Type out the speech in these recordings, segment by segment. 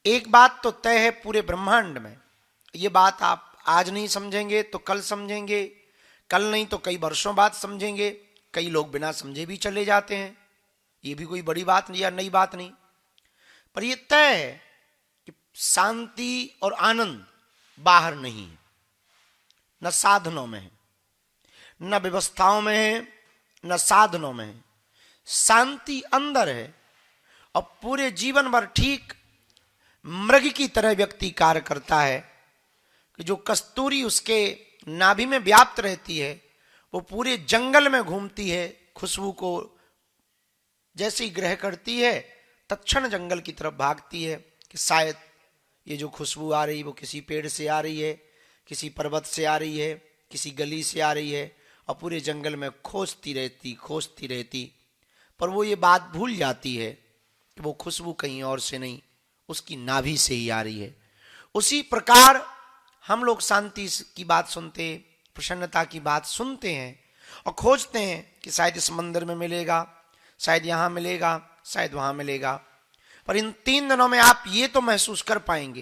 एक बात तो तय है पूरे ब्रह्मांड में, ये बात आप आज नहीं समझेंगे तो कल समझेंगे, कल नहीं तो कई वर्षों बाद समझेंगे, कई लोग बिना समझे भी चले जाते हैं, ये भी कोई बड़ी बात नहीं या नई बात नहीं। पर यह तय है कि शांति और आनंद बाहर नहीं है, न साधनों में है, न व्यवस्थाओं में है, न साधनों में है। शांति अंदर है और पूरे जीवन भर ठीक मृग की तरह व्यक्ति कार्य करता है कि जो कस्तूरी उसके नाभि में व्याप्त रहती है वो पूरे जंगल में घूमती है, खुशबू को जैसे ही ग्रह करती है तत्क्षण जंगल की तरफ भागती है कि शायद ये जो खुशबू आ रही वो किसी पेड़ से आ रही है, किसी पर्वत से आ रही है, किसी गली से आ रही है, और पूरे जंगल में खोजती रहती, पर वो ये बात भूल जाती है कि वो खुशबू कहीं और से नहीं, उसकी नाभि से ही आ रही है। उसी प्रकार हम लोग शांति की बात सुनते, प्रसन्नता की बात सुनते हैं और खोजते हैं कि शायद इस मंदिर में मिलेगा, शायद यहां मिलेगा, शायद वहां मिलेगा। पर इन 3 दिनों में आप ये तो महसूस कर पाएंगे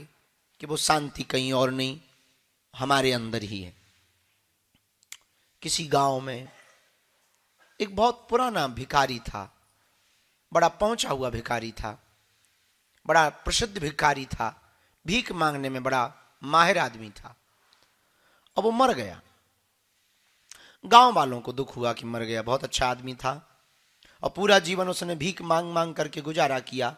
कि वो शांति कहीं और नहीं, हमारे अंदर ही है। किसी गांव में एक बहुत पुराना भिखारी था, बड़ा पहुंचा हुआ भिखारी था, बड़ा प्रसिद्ध भिखारी था, भीख मांगने में बड़ा माहिर आदमी था। अब वो मर गया। गांव वालों को दुख हुआ कि मर गया, बहुत अच्छा आदमी था और पूरा जीवन उसने भीख मांग मांग करके गुजारा किया।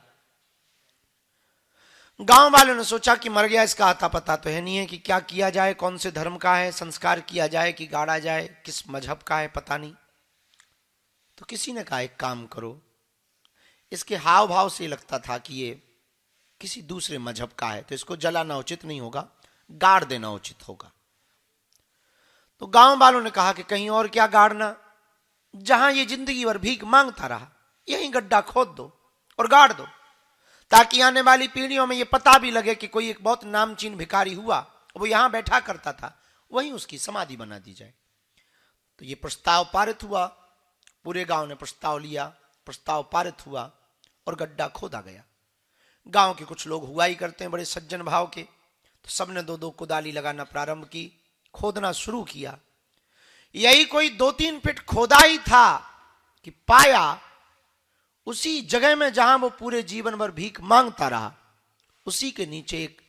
गांव वालों ने सोचा कि मर गया, इसका आता पता तो है नहीं है कि क्या किया जाए, कौन से धर्म का है, संस्कार किया जाए कि गाड़ा जाए, किस मजहब का है पता नहीं। तो किसी ने कहा एक काम करो, इसके हाव भाव से लगता था कि ये किसी दूसरे मजहब का है, तो इसको जलाना उचित नहीं होगा, गाड़ देना उचित होगा। तो गांव वालों ने कहा कि कहीं और क्या गाड़ना, जहां ये जिंदगी भर भीख मांगता रहा यहीं गड्ढा खोद दो और गाड़ दो, ताकि आने वाली पीढ़ियों में ये पता भी लगे कि कोई एक बहुत नामचीन भिखारी हुआ, वो यहां बैठा करता था, वहीं उसकी समाधि बना दी जाए। तो ये प्रस्ताव पारित हुआ, पूरे गांव ने प्रस्ताव लिया, प्रस्ताव पारित हुआ और गड्ढा खोदा गया। गांव के कुछ लोग हुआ ही करते हैं बड़े सज्जन भाव के, तो सबने 2-2 कुदाली लगाना प्रारंभ की, खोदना शुरू किया। यही कोई 2-3 फीट खोदा ही था कि पाया उसी जगह में जहां वो पूरे जीवन भर भीख मांगता रहा, उसी के नीचे एक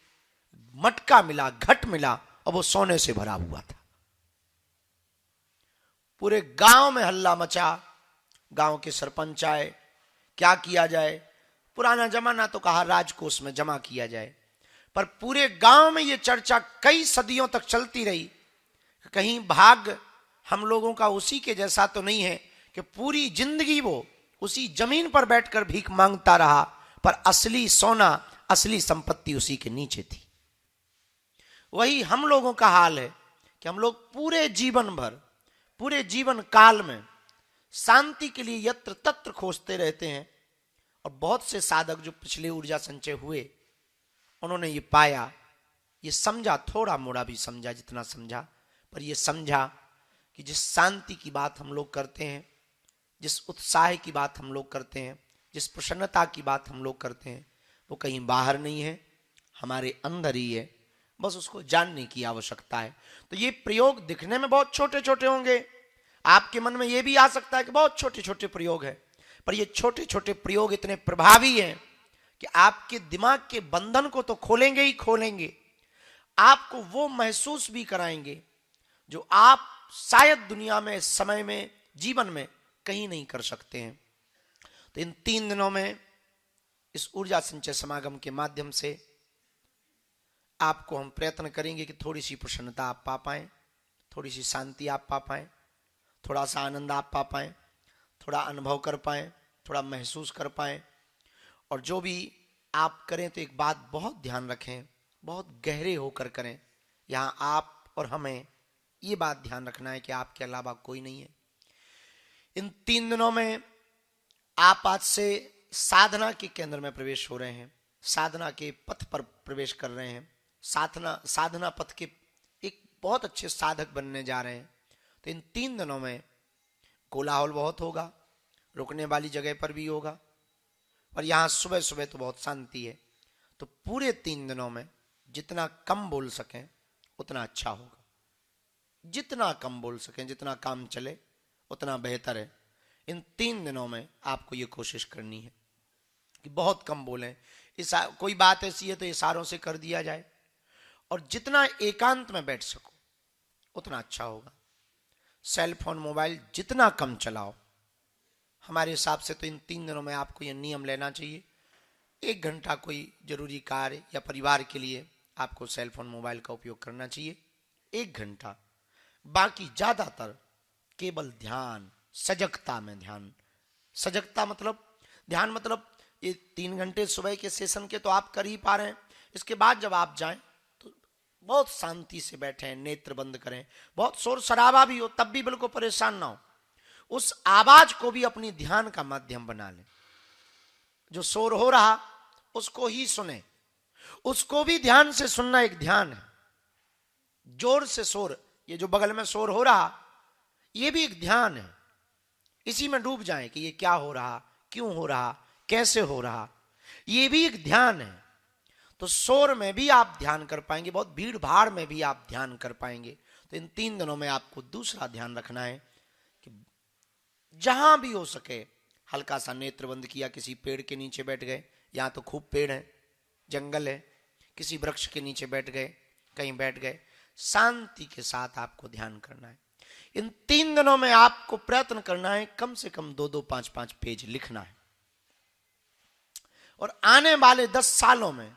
मटका मिला, घट मिला, और वो सोने से भरा हुआ था। पूरे गांव में हल्ला मचा, गांव के सरपंच आए, क्या किया जाए। पुराना जमाना तो कहा राजकोष में जमा किया जाए, पर पूरे गांव में यह चर्चा कई सदियों तक चलती रही, कहीं भाग हम लोगों का उसी के जैसा तो नहीं है कि पूरी जिंदगी वो उसी जमीन पर बैठकर भीख मांगता रहा, पर असली सोना, असली संपत्ति उसी के नीचे थी। वही हम लोगों का हाल है कि हम लोग पूरे जीवन भर, पूरे जीवन काल में शांति के लिए यत्र तत्र खोजते रहते हैं। और बहुत से साधक जो पिछले ऊर्जा संचय हुए, उन्होंने ये पाया, ये समझा, थोड़ा मोड़ा भी समझा जितना समझा, पर ये समझा कि जिस शांति की बात हम लोग करते हैं, जिस उत्साह की बात हम लोग करते हैं, जिस प्रसन्नता की बात हम लोग करते हैं, वो कहीं बाहर नहीं है, हमारे अंदर ही है, बस उसको जानने की आवश्यकता है। तो ये प्रयोग दिखने में बहुत छोटे छोटे होंगे, आपके मन में ये भी आ सकता है कि बहुत छोटे छोटे प्रयोग है, पर ये छोटे छोटे प्रयोग इतने प्रभावी हैं कि आपके दिमाग के बंधन को तो खोलेंगे ही खोलेंगे, आपको वो महसूस भी कराएंगे जो आप शायद दुनिया में, इस समय में, जीवन में कहीं नहीं कर सकते हैं। तो इन 3 दिनों में इस ऊर्जा संचय समागम के माध्यम से आपको हम प्रयत्न करेंगे कि थोड़ी सी प्रसन्नता आप पा पाएं, थोड़ी सी शांति आप पा पाएं, थोड़ा सा आनंद आप पा पाएं, थोड़ा अनुभव कर पाएं, थोड़ा महसूस कर पाएं। और जो भी आप करें तो एक बात बहुत ध्यान रखें, बहुत गहरे होकर करें। यहाँ आप और हमें ये बात ध्यान रखना है कि आपके अलावा कोई नहीं है। इन 3 दिनों में आप आज से साधना के केंद्र में प्रवेश हो रहे हैं, साधना के पथ पर प्रवेश कर रहे हैं, साधना पथ के एक बहुत अच्छे साधक बनने जा रहे हैं। तो इन 3 दिनों में कोलाहल बहुत होगा, रुकने वाली जगह पर भी होगा, और यहाँ सुबह सुबह तो बहुत शांति है। तो पूरे 3 दिनों में जितना कम बोल सकें उतना अच्छा होगा। जितना कम बोल सकें, जितना काम चले उतना बेहतर है। इन 3 दिनों में आपको ये कोशिश करनी है कि बहुत कम बोलें। कोई बात ऐसी है तो इशारों से कर दिया जाए, और जितना एकांत में बैठ सको उतना अच्छा होगा। सेल फोन मोबाइल जितना कम चलाओ। हमारे हिसाब से तो इन 3 दिनों में आपको यह नियम लेना चाहिए, 1 घंटा कोई जरूरी कार्य या परिवार के लिए आपको सेल फोन मोबाइल का उपयोग करना चाहिए, 1 घंटा। बाकी ज्यादातर केवल ध्यान, सजगता में ध्यान। सजगता मतलब ध्यान मतलब ये 3 घंटे सुबह के सेशन के तो आप कर ही पा रहे हैं। इसके बाद जब आप जाएं तो बहुत शांति से बैठें, नेत्र बंद करें। बहुत शोर शराबा भी हो तब भी बिल्कुल परेशान ना हो, उस आवाज को भी अपनी ध्यान का माध्यम बना लें। जो शोर हो रहा उसको ही सुने, उसको भी ध्यान से सुनना एक ध्यान है। जोर से शोर, ये जो बगल में शोर हो रहा ये भी एक ध्यान है। इसी में डूब जाएं कि ये क्या हो रहा, क्यों हो रहा, कैसे हो रहा, ये भी एक ध्यान है। तो शोर में भी आप ध्यान कर पाएंगे, बहुत भीड़ भाड़ में भी आप ध्यान कर पाएंगे। तो इन 3 दिनों में आपको दूसरा ध्यान रखना है कि जहां भी हो सके हल्का सा नेत्र बंद किया, किसी पेड़ के नीचे बैठ गए, यहां तो खूब पेड़ है, जंगल है, किसी वृक्ष के नीचे बैठ गए, कहीं बैठ गए, शांति के साथ आपको ध्यान करना है। इन 3 दिनों में आपको प्रयत्न करना है कम से कम 2-2, 5-5 पेज लिखना है। और आने वाले 10 सालों में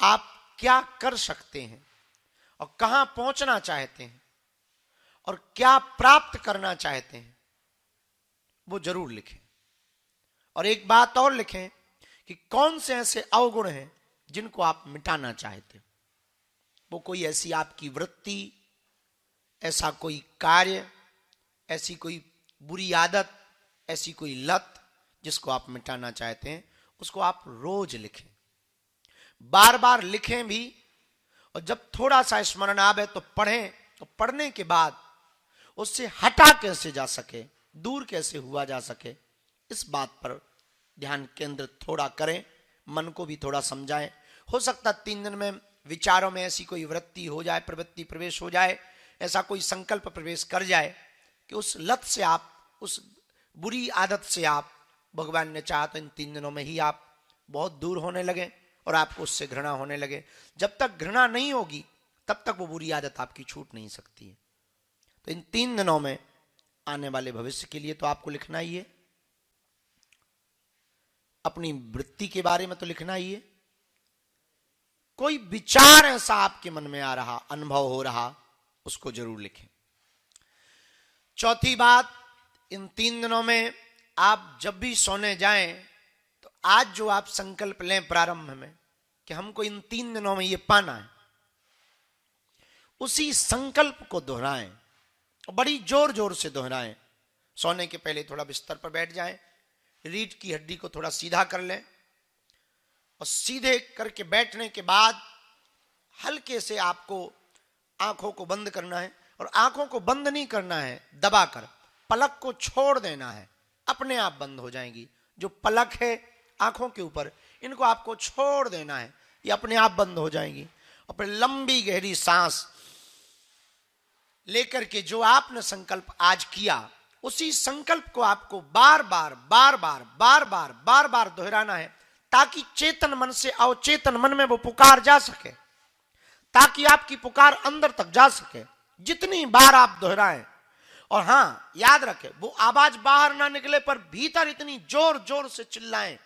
आप क्या कर सकते हैं और कहां पहुंचना चाहते हैं और क्या प्राप्त करना चाहते हैं वो जरूर लिखें। और एक बात और लिखें कि कौन से ऐसे अवगुण हैं जिनको आप मिटाना चाहते हैं। वो कोई ऐसी आपकी वृत्ति, ऐसा कोई कार्य, ऐसी कोई बुरी आदत, ऐसी कोई लत जिसको आप मिटाना चाहते हैं, उसको आप रोज लिखें, बार बार लिखें भी। और जब थोड़ा सा स्मरण आवे तो पढ़ें, और पढ़ने के बाद उससे हटा कैसे जा सके, दूर कैसे हुआ जा सके, इस बात पर ध्यान केंद्रित थोड़ा करें, मन को भी थोड़ा समझाएं। हो सकता 3 दिन में विचारों में ऐसी कोई वृत्ति हो जाए, प्रवृत्ति प्रवेश हो जाए, ऐसा कोई संकल्प प्रवेश कर जाए कि उस लत से आप, उस बुरी आदत से आप, भगवान ने चाहा तो इन 3 दिनों में ही आप बहुत दूर होने लगे और आपको उससे घृणा होने लगे। जब तक घृणा नहीं होगी तब तक वो बुरी आदत आपकी छूट नहीं सकती है। तो इन 3 दिनों में आने वाले भविष्य के लिए तो आपको लिखना ही है, अपनी वृत्ति के बारे में तो लिखना ही है। कोई विचार ऐसा आपके मन में आ रहा, अनुभव हो रहा, उसको जरूर लिखें। चौथी बात, इन 3 दिनों में आप जब भी सोने जाएं तो आज जो आप संकल्प लें प्रारंभ में कि हमको इन 3 दिनों में ये पाना है, उसी संकल्प को दोहराएं, बड़ी जोर जोर से दोहराएं। सोने के पहले थोड़ा बिस्तर पर बैठ जाएं, रीढ़ की हड्डी को थोड़ा सीधा कर लें, और सीधे करके बैठने के बाद हल्के से आपको आंखों को बंद करना है। और आंखों को बंद नहीं करना है दबाकर, पलक को छोड़ देना है, अपने आप बंद हो जाएंगी। जो पलक है आंखों के ऊपर, इनको आपको छोड़ देना है, ये अपने आप बंद हो जाएंगी। और फिर लंबी गहरी सांस लेकर के जो आपने संकल्प आज किया, उसी संकल्प को आपको बार बार बार बार बार बार बार बार दोहराना है, ताकि चेतन मन से अवचेतन मन में वो पुकार जा सके, ताकि आपकी पुकार अंदर तक जा सके। जितनी बार आप दोहराएं, और हां याद रखें, वो आवाज बाहर ना निकले पर भीतर इतनी जोर जोर से चिल्लाएं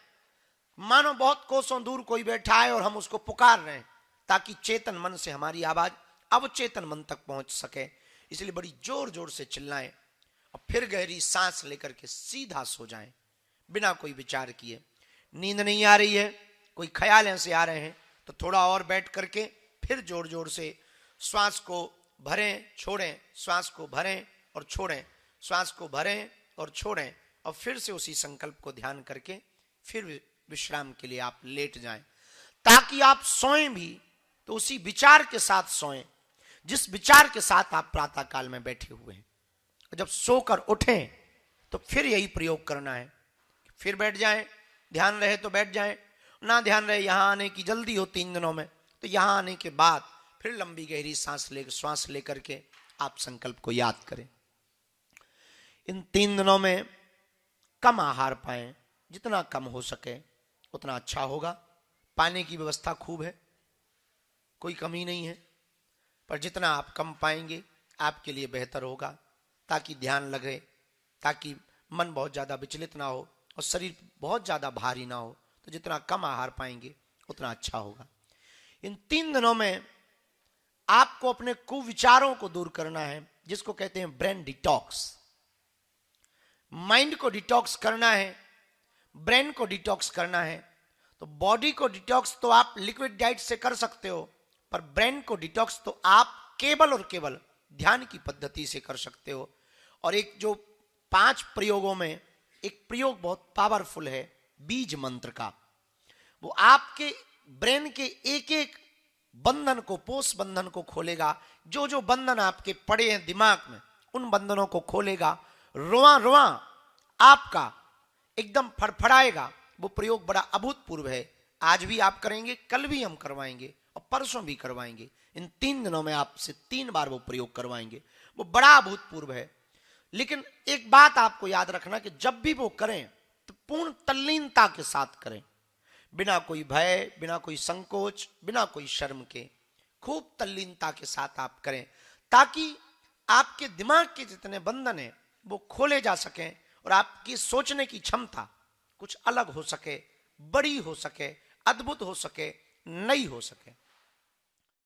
मानो बहुत कोसों दूर कोई बैठा है और हम उसको पुकार रहे हैं, ताकि चेतन मन से हमारी आवाज अवचेतन मन तक पहुंच सके। इसलिए बड़ी जोर जोर से चिल्लाएं और फिर गहरी सांस लेकर के सीधा सो जाएं, बिना कोई विचार किए। नींद नहीं आ रही है, कोई ख्याल ऐसे आ रहे हैं, तो थोड़ा और बैठ करके फिर जोर जोर से श्वास को भरें छोड़ें, श्वास को भरें और छोड़ें, श्वास को भरें और छोड़ें, और फिर से उसी संकल्प को ध्यान करके फिर विश्राम के लिए आप लेट जाएं, ताकि आप सोएं भी तो उसी विचार के साथ सोएं जिस विचार के साथ आप प्रातः काल में बैठे हुए हैं। जब सोकर उठें तो फिर यही प्रयोग करना है, फिर बैठ जाएं, ध्यान रहे तो बैठ जाएं, ना ध्यान रहे यहां आने की जल्दी हो 3 दिनों में, तो यहां आने के बाद फिर लंबी गहरी श्वास लेकर के आप संकल्प को याद करें। इन 3 दिनों में कम आहार पाएं, जितना कम हो सके उतना अच्छा होगा। पानी की व्यवस्था खूब है, कोई कमी नहीं है, पर जितना आप कम पाएंगे आपके लिए बेहतर होगा, ताकि ध्यान लगे, ताकि मन बहुत ज्यादा विचलित ना हो और शरीर बहुत ज्यादा भारी ना हो। तो जितना कम आहार पाएंगे उतना अच्छा होगा। इन 3 दिनों में आपको अपने कुविचारों को दूर करना है, जिसको कहते हैं ब्रेन डिटॉक्स। माइंड को डिटॉक्स करना है, ब्रेन को डिटॉक्स करना है। तो बॉडी को डिटॉक्स तो आप लिक्विड डाइट से कर सकते हो, पर ब्रेन को डिटॉक्स तो आप केवल और केवल ध्यान की पद्धति से कर सकते हो। और एक जो 5 प्रयोगों में एक प्रयोग बहुत पावरफुल है बीज मंत्र का, वो आपके ब्रेन के एक एक बंधन को, पोष बंधन को खोलेगा। जो जो बंधन आपके पड़े हैं दिमाग में, उन बंधनों को खोलेगा। रुआ रुआ आपका एकदम फड़फड़ाएगा। वो प्रयोग बड़ा अभूतपूर्व है। आज भी आप करेंगे, कल भी हम करवाएंगे और परसों भी करवाएंगे। इन 3 दिनों में आपसे 3 बार वो प्रयोग करवाएंगे। वो बड़ा अभूतपूर्व है। लेकिन एक बात आपको याद रखना कि जब भी वो करें तो पूर्ण तल्लीनता के साथ करें, बिना कोई भय, बिना कोई संकोच, बिना कोई शर्म के। खूब तल्लीनता के साथ आप करें, ताकि आपके दिमाग के जितने बंधन हैं वो खोले जा सकें और आपकी सोचने की क्षमता कुछ अलग हो सके, बड़ी हो सके, अद्भुत हो सके, नई हो सके।